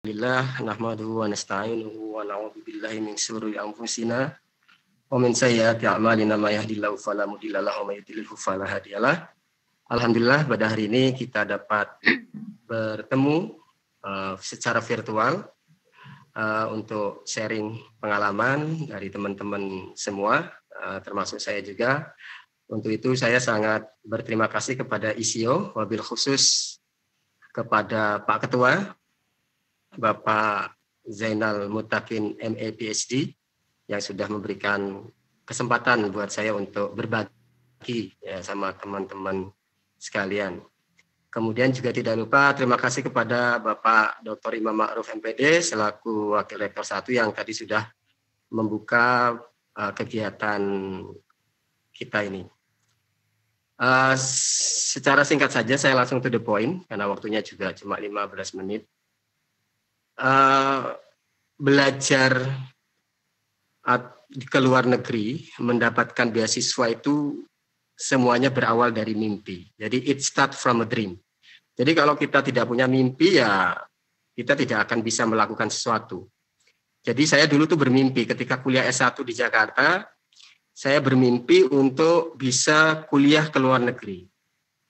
Alhamdulillah nahmaduhu wa nasta'inuhu wa na'udzu billahi min syururi anfusina wa min sayyiati a'malina may yahdihillahu fala mudilla lahu wa may yudlil fala hadiyalah. Alhamdulillah pada hari ini kita dapat bertemu secara virtual untuk sharing pengalaman dari teman-teman semua, termasuk saya juga. Untuk itu saya sangat berterima kasih kepada ISIO, wabil khusus kepada Pak Ketua, Bapak Zainal Muttaqin MA PhD, yang sudah memberikan kesempatan buat saya untuk berbagi ya, sama teman-teman sekalian. Kemudian juga tidak lupa terima kasih kepada Bapak Dr. Imam Ma'ruf MPD selaku Wakil Rektor 1 yang tadi sudah membuka kegiatan kita ini. Secara singkat saja saya langsung to the point karena waktunya juga cuma 15 menit. Belajar ke luar negeri, mendapatkan beasiswa itu semuanya berawal dari mimpi. Jadi it start from a dream. Jadi kalau kita tidak punya mimpi ya kita tidak akan bisa melakukan sesuatu. Jadi saya dulu tuh bermimpi ketika kuliah S1 di Jakarta, saya bermimpi untuk bisa kuliah ke luar negeri.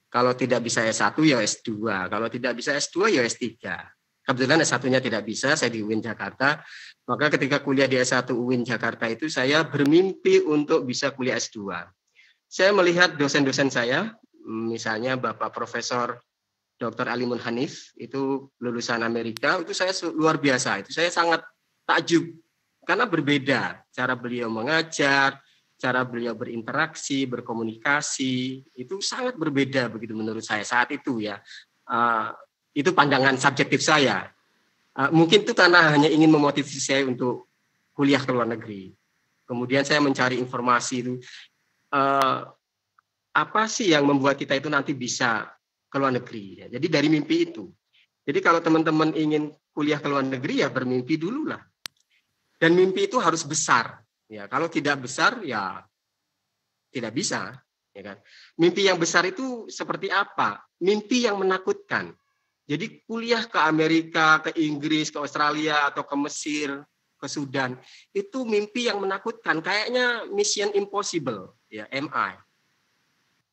Kalau tidak bisa S1 ya S2, kalau tidak bisa S2 ya S3. Kebetulan S1-nya tidak bisa, saya di UIN Jakarta. Maka ketika kuliah di S1 UIN Jakarta itu saya bermimpi untuk bisa kuliah S2. Saya melihat dosen-dosen saya, misalnya Bapak Profesor Dr. Alimun Hanif, itu lulusan Amerika, itu saya luar biasa. Itu saya sangat takjub, karena berbeda cara beliau mengajar, cara beliau berinteraksi, berkomunikasi, itu sangat berbeda begitu menurut saya saat itu ya. Itu pandangan subjektif saya. Mungkin itu karena hanya ingin memotivasi saya untuk kuliah ke luar negeri. Kemudian saya mencari informasi itu, apa sih yang membuat kita itu nanti bisa ke luar negeri. Ya. Jadi dari mimpi itu. Jadi kalau teman-teman ingin kuliah ke luar negeri ya bermimpi dulu lah. Dan mimpi itu harus besar. Ya, kalau tidak besar ya tidak bisa. Ya kan? Mimpi yang besar itu seperti apa? Mimpi yang menakutkan. Jadi kuliah ke Amerika, ke Inggris, ke Australia, atau ke Mesir, ke Sudan, itu mimpi yang menakutkan. Kayaknya Mission Impossible, ya MI.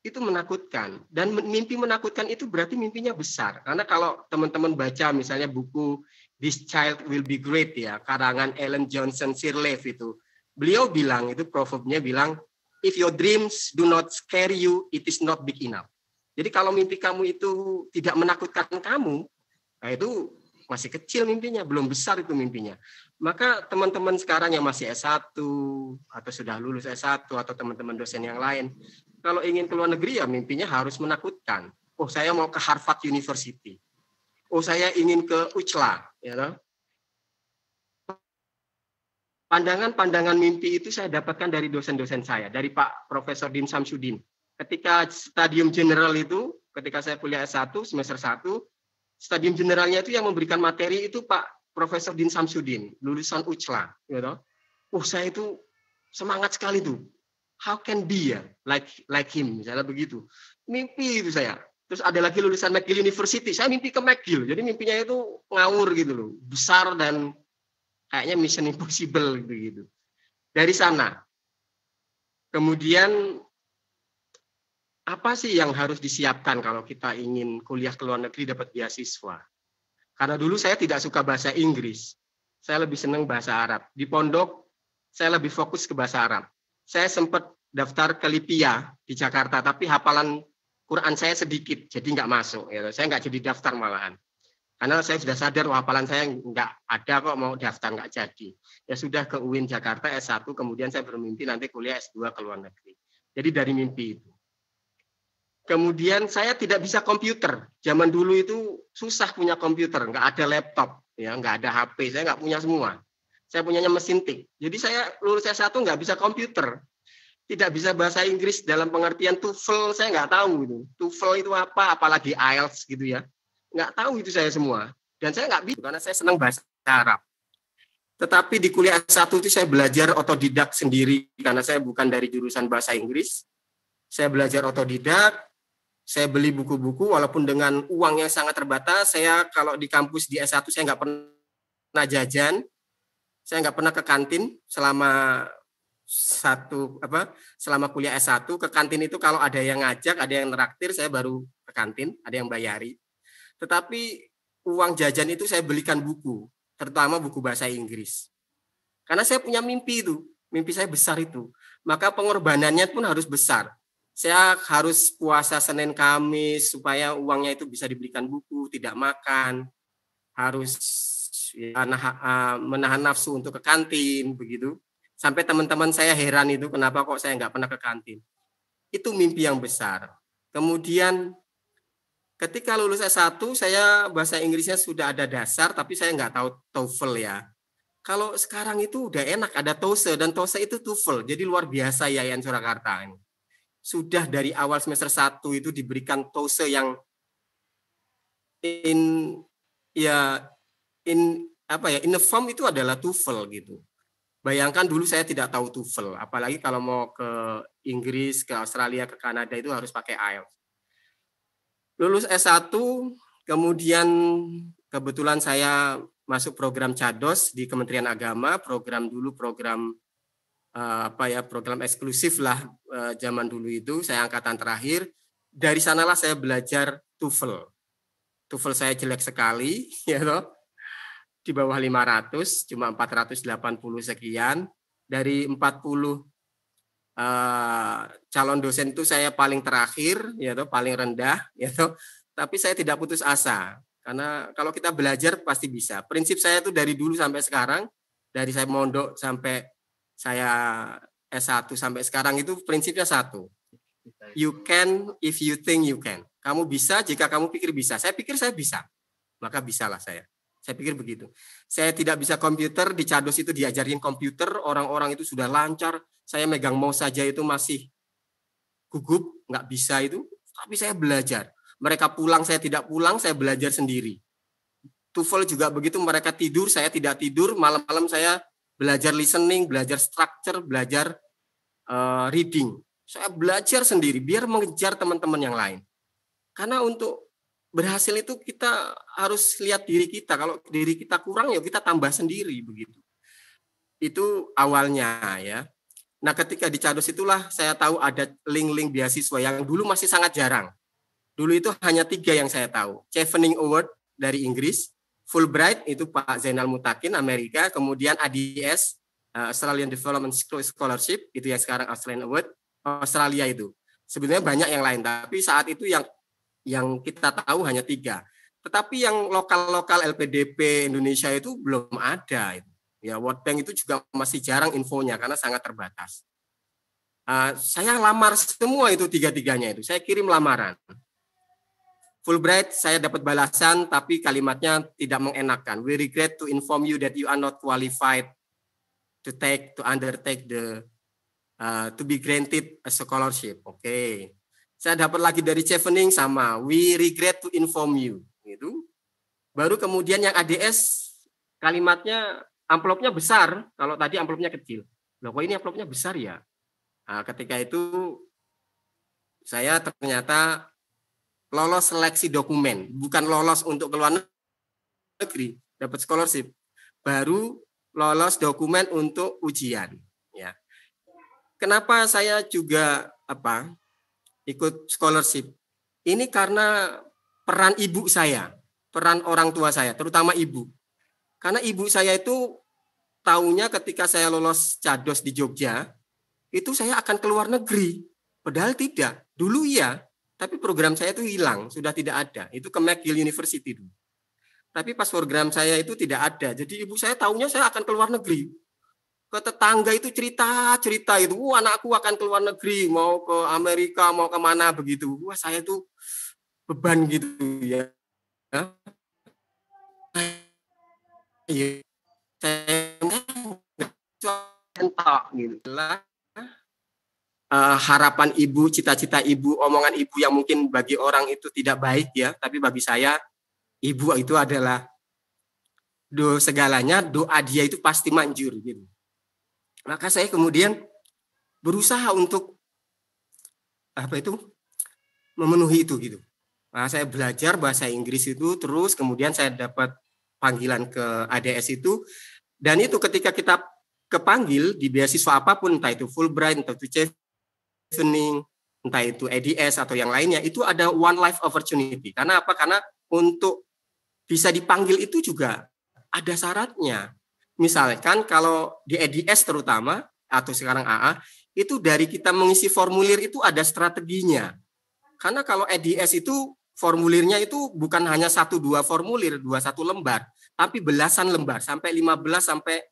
Itu menakutkan. Dan mimpi menakutkan itu berarti mimpinya besar. Karena kalau teman-teman baca misalnya buku This Child Will Be Great, ya, karangan Ellen Johnson Sirleaf itu. Beliau bilang, itu proverbnya bilang, if your dreams do not scare you, it is not big enough. Jadi kalau mimpi kamu itu tidak menakutkan kamu, nah itu masih kecil mimpinya, belum besar itu mimpinya. Maka teman-teman sekarang yang masih S1 atau sudah lulus S1 atau teman-teman dosen yang lain, kalau ingin ke luar negeri ya mimpinya harus menakutkan. Oh, saya mau ke Harvard University. Oh, saya ingin ke UCLA. Ya, pandangan-pandangan mimpi itu saya dapatkan dari dosen-dosen saya, dari Pak Profesor Din Samsudin. Ketika stadium general itu, ketika saya kuliah S1, semester 1, stadium generalnya itu yang memberikan materi itu Pak Profesor Din Samsudin, lulusan UCLA. Gitu. Saya itu semangat sekali tuh. How can be ya, like him, misalnya begitu. Mimpi itu saya. Terus ada lagi lulusan McGill University, saya mimpi ke McGill. Jadi mimpinya itu ngawur gitu loh, besar dan kayaknya Mission Impossible gitu. Dari sana. Kemudian apa sih yang harus disiapkan kalau kita ingin kuliah ke luar negeri dapat beasiswa? Karena dulu saya tidak suka bahasa Inggris. Saya lebih senang bahasa Arab. Di pondok, saya lebih fokus ke bahasa Arab. Saya sempat daftar ke Lipia di Jakarta, tapi hafalan Quran saya sedikit, jadi nggak masuk. Ya. Saya nggak jadi daftar malahan. Karena saya sudah sadar hafalan saya nggak ada kok mau daftar, nggak jadi. Ya sudah ke UIN Jakarta S1, kemudian saya bermimpi nanti kuliah S2 ke luar negeri. Jadi dari mimpi itu. Kemudian saya tidak bisa komputer. Zaman dulu itu susah punya komputer, nggak ada laptop, ya, nggak ada HP, saya nggak punya semua. Saya punyanya mesin tik. Jadi saya lulus S1 nggak bisa komputer, tidak bisa bahasa Inggris dalam pengertian TOEFL, saya nggak tahu itu. TOEFL itu apa, apalagi IELTS gitu ya, nggak tahu itu saya semua. Dan saya nggak bisa karena saya senang bahasa Arab. Tetapi di kuliah S1 itu saya belajar otodidak sendiri karena saya bukan dari jurusan bahasa Inggris. Saya belajar otodidak. Saya beli buku-buku walaupun dengan uang yang sangat terbatas. Saya kalau di kampus di S1 saya nggak pernah pernah jajan, saya nggak pernah ke kantin selama selama kuliah S1. Ke kantin itu kalau ada yang ngajak, ada yang neraktir, saya baru ke kantin, ada yang bayari. Tetapi uang jajan itu saya belikan buku, terutama buku bahasa Inggris. Karena saya punya mimpi itu, mimpi saya besar itu. Maka pengorbanannya pun harus besar. Saya harus puasa Senin Kamis supaya uangnya itu bisa dibelikan buku, tidak makan, harus menahan nafsu untuk ke kantin, begitu. Sampai teman-teman saya heran itu kenapa kok saya nggak pernah ke kantin. Itu mimpi yang besar. Kemudian ketika lulus S1, saya bahasa Inggrisnya sudah ada dasar, tapi saya nggak tahu TOEFL ya. Kalau sekarang itu udah enak, ada TOSE, dan TOSE itu TOEFL. Jadi luar biasa ya IAIN Surakarta ini. Sudah dari awal semester 1 itu diberikan TOSE yang in the form itu adalah TOEFL gitu. Bayangkan dulu saya tidak tahu TOEFL, apalagi kalau mau ke Inggris, ke Australia, ke Kanada itu harus pakai IELTS. Lulus S1, kemudian kebetulan saya masuk program CADOS di Kementerian Agama, program eksklusif lah zaman dulu itu, saya angkatan terakhir. Dari sanalah saya belajar TOEFL. TOEFL saya jelek sekali, ya toh. Di bawah 500, cuma 480 sekian. Dari 40 calon dosen itu saya paling terakhir, ya toh, paling rendah, ya toh. Tapi saya tidak putus asa. Karena kalau kita belajar pasti bisa. Prinsip saya itu dari dulu sampai sekarang, dari saya mondok sampai saya S1 sampai sekarang itu prinsipnya satu. You can if you think you can. Kamu bisa jika kamu pikir bisa. Saya pikir saya bisa. Maka bisalah saya. Saya pikir begitu. Saya tidak bisa komputer, di CADOS itu diajarin komputer, orang-orang itu sudah lancar. Saya megang mouse saja itu masih gugup, nggak bisa itu. Tapi saya belajar. Mereka pulang, saya tidak pulang, saya belajar sendiri. TOEFL juga begitu, mereka tidur, saya tidak tidur. Malam-malam saya belajar listening, belajar structure, belajar reading. Saya belajar sendiri, biar mengejar teman-teman yang lain. Karena untuk berhasil itu kita harus lihat diri kita. Kalau diri kita kurang, ya kita tambah sendiri, begitu. Itu awalnya ya. Nah, ketika di CADOS itulah saya tahu ada link-link beasiswa yang dulu masih sangat jarang. Dulu itu hanya 3 yang saya tahu. Chevening Award dari Inggris, Fulbright itu Pak Zainal Mutakin Amerika, kemudian ADS Australian Development Scholarship itu yang sekarang Australian Award Australia itu. Sebenarnya banyak yang lain, tapi saat itu yang kita tahu hanya 3. Tetapi yang lokal-lokal LPDP Indonesia itu belum ada. Ya, World Bank itu juga masih jarang infonya karena sangat terbatas. Saya lamar semua itu 3-3-nya itu. Saya kirim lamaran. Fulbright saya dapat balasan tapi kalimatnya tidak mengenakan. We regret to inform you that you are not qualified to undertake to be granted a scholarship. Oke. Saya dapat lagi dari Chevening sama. We regret to inform you. Gitu. Baru kemudian yang ADS kalimatnya amplopnya besar. Kalau tadi amplopnya kecil. Loh, kok ini amplopnya besar ya? Nah, ketika itu saya ternyata lolos seleksi dokumen, bukan lolos untuk ke luar negeri, dapat scholarship, baru lolos dokumen untuk ujian. Ya. Kenapa saya juga ikut scholarship? Ini karena peran ibu saya, peran orang tua saya, terutama ibu. Karena ibu saya itu tahunya ketika saya lolos CADOS di Jogja, itu saya akan ke luar negeri. Padahal tidak. Dulu ya, tapi program saya itu hilang, sudah tidak ada. Itu ke McGill University dulu. Tapi pas program saya itu tidak ada. Jadi ibu saya tahunya saya akan ke luar negeri. Ke tetangga itu cerita itu, anakku akan ke luar negeri, mau ke Amerika, mau kemana begitu. Wah, saya itu beban gitu ya. Saya gitu lah. Harapan ibu, cita-cita ibu, omongan ibu yang mungkin bagi orang itu tidak baik ya, tapi bagi saya ibu itu adalah segalanya, doa dia itu pasti manjur gitu. Maka saya kemudian berusaha untuk memenuhi itu gitu. Nah, saya belajar bahasa Inggris itu terus, kemudian saya dapat panggilan ke ADS itu, dan itu ketika kita kepanggil di beasiswa apapun, entah itu Fulbright, entah itu Chevening, entah itu ADS atau yang lainnya, itu ada one life opportunity. Karena apa? Karena untuk bisa dipanggil itu juga ada syaratnya. Misalkan kalau di ADS terutama, atau sekarang AA, itu dari kita mengisi formulir itu ada strateginya. Karena kalau ADS itu formulirnya itu bukan hanya 1-2 formulir, 2-1 lembar, tapi belasan lembar, sampai 15 sampai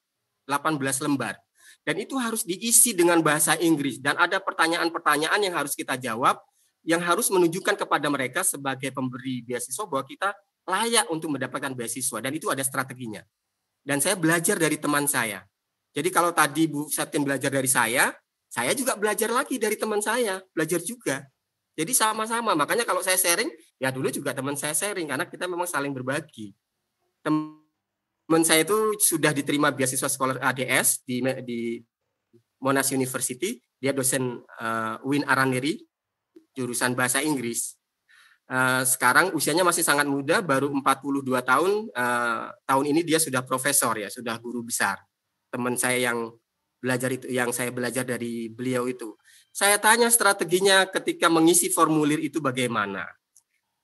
18 lembar. Dan itu harus diisi dengan bahasa Inggris. Dan ada pertanyaan-pertanyaan yang harus kita jawab, yang harus menunjukkan kepada mereka sebagai pemberi beasiswa bahwa kita layak untuk mendapatkan beasiswa. Dan itu ada strateginya. Dan saya belajar dari teman saya. Jadi kalau tadi Bu Septian belajar dari saya juga belajar lagi dari teman saya, belajar juga. Jadi sama-sama. Makanya kalau saya sharing, ya dulu juga teman saya sharing, karena kita memang saling berbagi. Teman saya itu sudah diterima beasiswa scholar ADS di Monash University. Dia dosen Win Araneri, jurusan bahasa Inggris. Sekarang usianya masih sangat muda, baru 42 tahun. Tahun ini dia sudah profesor, ya, sudah guru besar. Teman saya yang belajar itu, yang saya belajar dari beliau itu. Saya tanya strateginya ketika mengisi formulir itu bagaimana.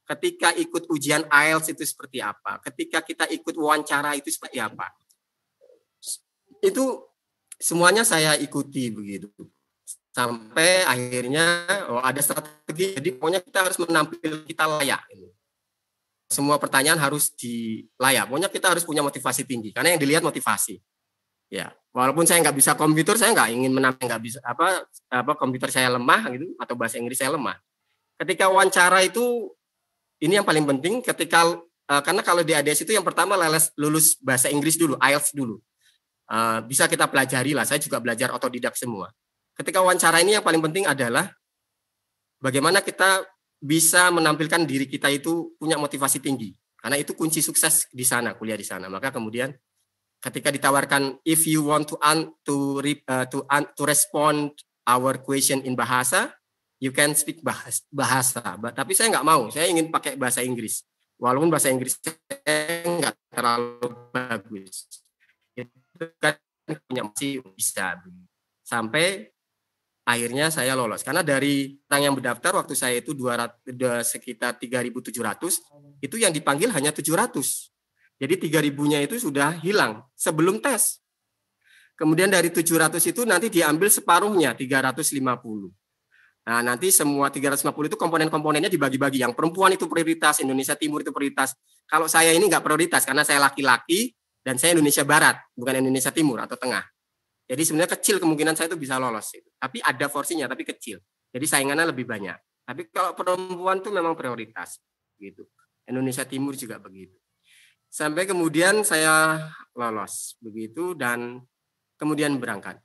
Ketika ikut ujian IELTS itu seperti apa. Ketika kita ikut wawancara itu seperti apa. Itu semuanya saya ikuti begitu. Sampai akhirnya ada strategi. Jadi pokoknya kita harus menampilkan kita layak. Semua pertanyaan harus layak. Pokoknya kita harus punya motivasi tinggi. Karena yang dilihat motivasi. Ya, walaupun saya nggak bisa komputer, saya nggak ingin nggak bisa komputer saya lemah gitu atau bahasa Inggris saya lemah. Ketika wawancara itu ini yang paling penting ketika karena kalau di ADS itu yang pertama lulus bahasa Inggris dulu, IELTS dulu. Bisa kita pelajari lah, saya juga belajar otodidak semua. Ketika wawancara ini yang paling penting adalah bagaimana kita bisa menampilkan diri kita itu punya motivasi tinggi. Karena itu kunci sukses di sana, kuliah di sana. Maka kemudian ketika ditawarkan if you want to respond our question in bahasa, you can speak bahasa. Tapi saya nggak mau, saya ingin pakai bahasa Inggris. Walaupun bahasa Inggris saya nggak terlalu bagus. Itu kan punya masih bisa. Sampai akhirnya saya lolos. Karena dari orang yang mendaftar waktu saya itu sekitar 3.700, itu yang dipanggil hanya 700. Jadi 3.000-nya itu sudah hilang sebelum tes. Kemudian dari 700 itu nanti diambil separuhnya, 350. Nah, nanti semua 350 itu komponen-komponennya dibagi-bagi. Yang perempuan itu prioritas, Indonesia Timur itu prioritas. Kalau saya ini nggak prioritas karena saya laki-laki dan saya Indonesia Barat, bukan Indonesia Timur atau Tengah. Jadi sebenarnya kecil kemungkinan saya itu bisa lolos. Tapi ada porsinya, tapi kecil. Jadi saingannya lebih banyak. Tapi kalau perempuan itu memang prioritas. Gitu. Indonesia Timur juga begitu. Sampai kemudian saya lolos begitu dan kemudian berangkat.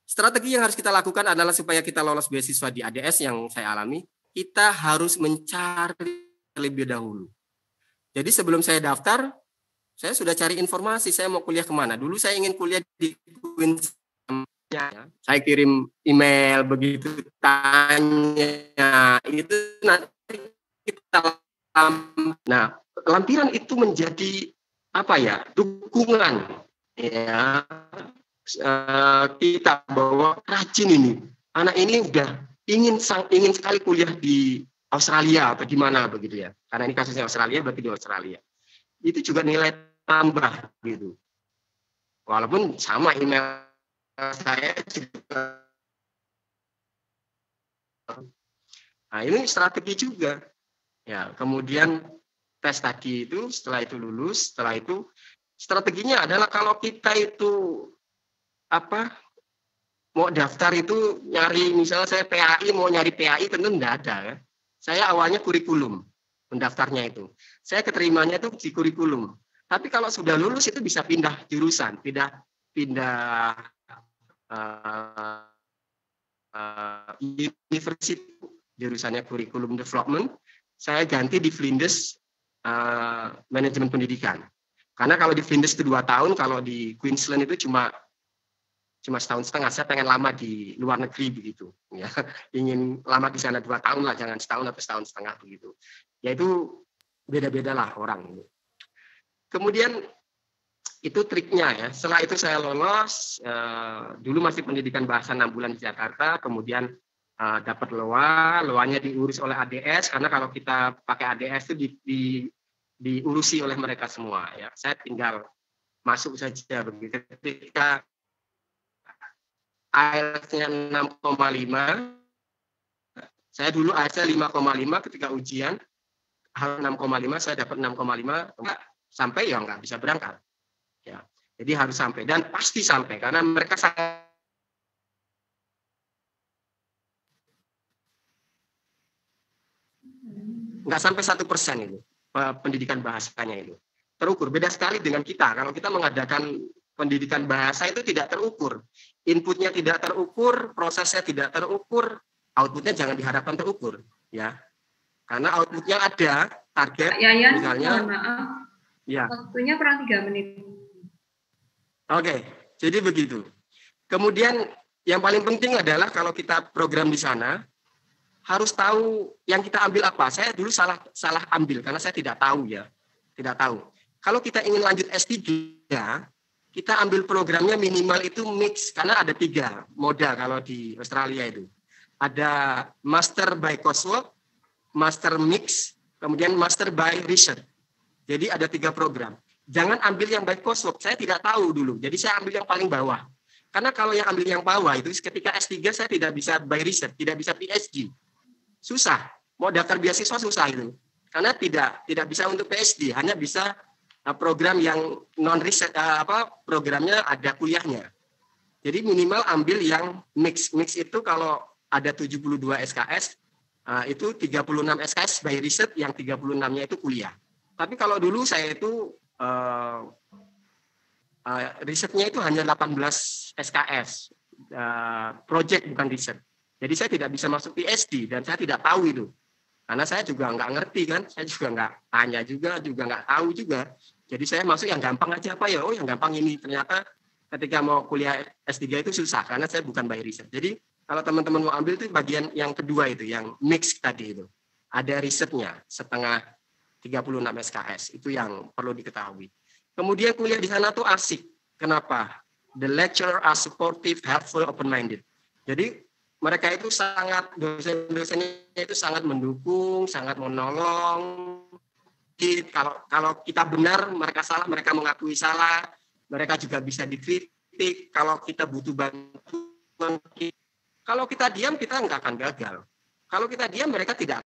Strategi yang harus kita lakukan adalah supaya kita lolos beasiswa di ADS yang saya alami, kita harus mencari terlebih dahulu. Jadi sebelum saya daftar, saya sudah cari informasi saya mau kuliah kemana. Dulu saya ingin kuliah di Queensland. Saya kirim email begitu tanya itu nanti kita lampiran itu menjadi dukungan ya kita bahwa rajin ini anak ini udah ingin sekali kuliah di Australia atau di mana begitu ya, karena ini kasusnya Australia berarti di Australia itu juga nilai tambah gitu, walaupun sama email saya juga. Nah ini strategi juga ya. Kemudian tes tadi itu, setelah itu lulus, setelah itu strateginya adalah kalau kita itu mau daftar itu nyari, misalnya saya PAI mau nyari PAI tentu enggak ada ya. Saya awalnya kurikulum mendaftarnya itu. Saya keterimanya itu di kurikulum. Tapi kalau sudah lulus itu bisa pindah jurusan, pindah university, jurusannya kurikulum development. Saya ganti di Flinders manajemen pendidikan. Karena kalau di Flinders itu 2 tahun, kalau di Queensland itu cuma setahun setengah. Saya pengen lama di luar negeri begitu. Ya, ingin lama di sana 2 tahun lah, jangan setahun atau setahun setengah begitu. Ya itu beda-beda lah orang. Kemudian Itu triknya ya. Setelah itu saya lolos, dulu masih pendidikan bahasa 6 bulan di Jakarta, kemudian dapat LOA-nya diurus oleh ADS, karena kalau kita pakai ADS itu diurusi oleh mereka semua ya. Saya tinggal masuk saja begitu. Ketika IELTS-nya 6,5, saya dulu IELTS-nya 5,5, ketika ujian 6,5, saya dapat 6,5, sampai ya nggak bisa berangkat. Ya, jadi harus sampai, dan pasti sampai, karena mereka sangat nggak sampai 1% itu pendidikan bahasanya itu terukur. Beda sekali dengan kita. Kalau kita mengadakan pendidikan bahasa itu tidak terukur, inputnya tidak terukur, prosesnya tidak terukur, outputnya jangan diharapkan terukur, ya. Karena outputnya ada target, Yayan, misalnya. Maaf, ya. Waktunya kurang 3 menit. Oke, jadi begitu. Kemudian yang paling penting adalah kalau kita program di sana, harus tahu yang kita ambil apa. Saya dulu salah ambil karena saya tidak tahu ya. Tidak tahu. Kalau kita ingin lanjut S3, kita ambil programnya minimal itu mix, karena ada 3 moda kalau di Australia itu. Ada Master by Coursework, Master Mix, kemudian Master by Research. Jadi ada 3 program. Jangan ambil yang by Coursework. Saya tidak tahu dulu. Jadi saya ambil yang paling bawah. Karena kalau yang ambil yang bawah itu ketika S3 saya tidak bisa by Research, tidak bisa PhD. Susah, mau daftar beasiswa susah itu, karena tidak bisa untuk PhD, hanya bisa program yang non riset, programnya ada kuliahnya. Jadi minimal ambil yang mix itu kalau ada 72 SKS, itu 36 SKS by riset, yang 36-nya itu kuliah. Tapi kalau dulu saya itu risetnya itu hanya 18 SKS, project bukan riset. Jadi saya tidak bisa masuk PhD, dan saya tidak tahu itu. Karena saya juga nggak ngerti kan, saya juga nggak tanya juga nggak tahu juga. Jadi saya masuk yang gampang aja, apa ya, oh yang gampang ini. Ternyata ketika mau kuliah S3 itu susah, karena saya bukan by riset. Jadi kalau teman-teman mau ambil itu bagian yang kedua itu, yang mix tadi itu. Ada risetnya, setengah 36 SKS, itu yang perlu diketahui. Kemudian kuliah di sana tuh asik. Kenapa? The lecturer are supportive, helpful, open-minded. Jadi mereka itu sangat, dosen-dosennya itu sangat mendukung, sangat menolong. Jadi kalau kita benar, mereka salah, mereka mengakui salah, mereka juga bisa dikritik. Kalau kita butuh bantuan, kalau kita diam, kita nggak akan gagal. Kalau kita diam, mereka tidak